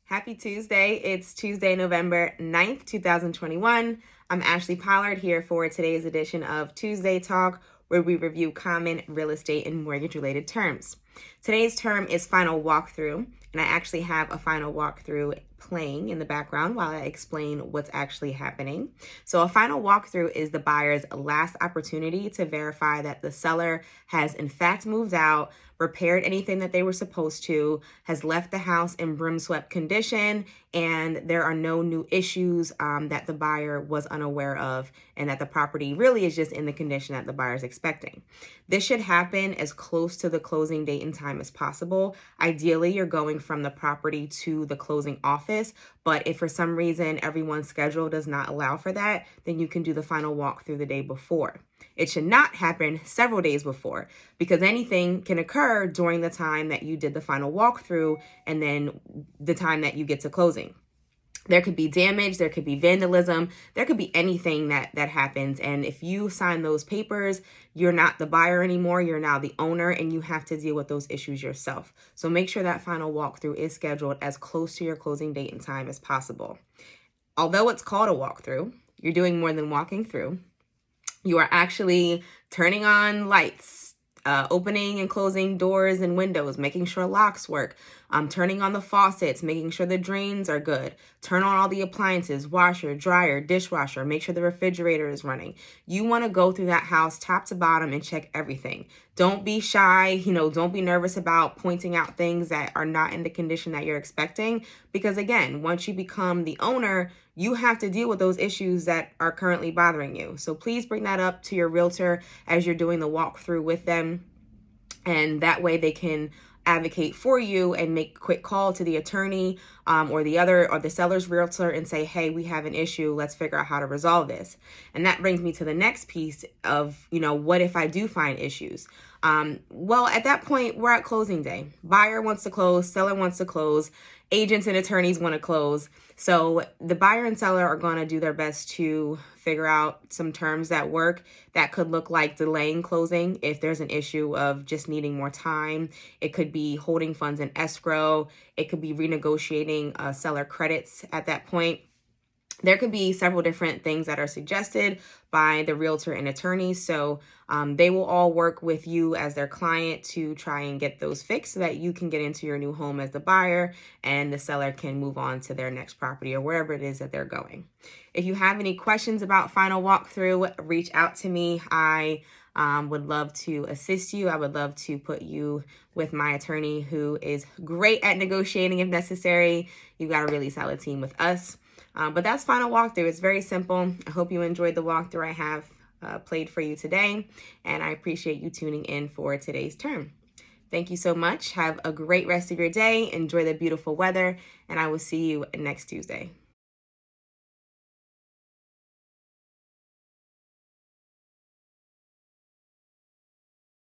Happy Tuesday. It's Tuesday, November 9th, 2021. I'm Ashley Pollard here for today's edition of Tuesday Talk, where we review common real estate and mortgage-related terms. Today's term is final walkthrough, and I actually have a final walkthrough playing in the background while I explain what's actually happening. So a final walkthrough is the buyer's last opportunity to verify that the seller has in fact moved out, repaired anything that they were supposed to, has left the house in broom-swept condition, and there are no new issues that the buyer was unaware of, and that the property really is just in the condition that the buyer is expecting. This should happen as close to the closing date and time as possible. Ideally, you're going from the property to the closing office, but if for some reason everyone's schedule does not allow for that, then you can do the final walkthrough the day before. It should not happen several days before, because anything can occur during the time that you did the final walkthrough and then the time that you get to closing. There could be damage, there could be vandalism, there could be anything that happens. And if you sign those papers, you're not the buyer anymore, you're now the owner, and you have to deal with those issues yourself. So make sure that final walkthrough is scheduled as close to your closing date and time as possible. Although it's called a walkthrough, you're doing more than walking through. You are actually turning on lights, opening and closing doors and windows, making sure locks work, turning on the faucets, making sure the drains are good, turn on all the appliances, washer, dryer, dishwasher, make sure the refrigerator is running. You want to go through that house top to bottom and check everything. Don't be shy, don't be nervous about pointing out things that are not in the condition that you're expecting, because again, once you become the owner, you have to deal with those issues that are currently bothering you. So please bring that up to your realtor as you're doing the walkthrough with them. And that way they can advocate for you and make a quick call to the attorney or the seller's realtor and say, hey, we have an issue. Let's figure out how to resolve this. And that brings me to the next piece of, what if I do find issues? Well, at that point, we're at closing day. Buyer wants to close, seller wants to close, agents and attorneys want to close. So the buyer and seller are going to do their best to figure out some terms that work. That could look like delaying closing if there's an issue of just needing more time. It could be holding funds in escrow. It could be renegotiating seller credits at that point. There could be several different things that are suggested by the realtor and attorney. So they will all work with you as their client to try and get those fixed so that you can get into your new home as the buyer and the seller can move on to their next property or wherever it is that they're going. If you have any questions about final walkthrough, reach out to me. I would love to assist you. I would love to put you with my attorney who is great at negotiating if necessary. You've got a really solid team with us. But that's final walkthrough. It's very simple. I hope you enjoyed the walkthrough I have played for you today, and I appreciate you tuning in for today's term. Thank you so much. Have a great rest of your day. Enjoy the beautiful weather, and I will see you next Tuesday.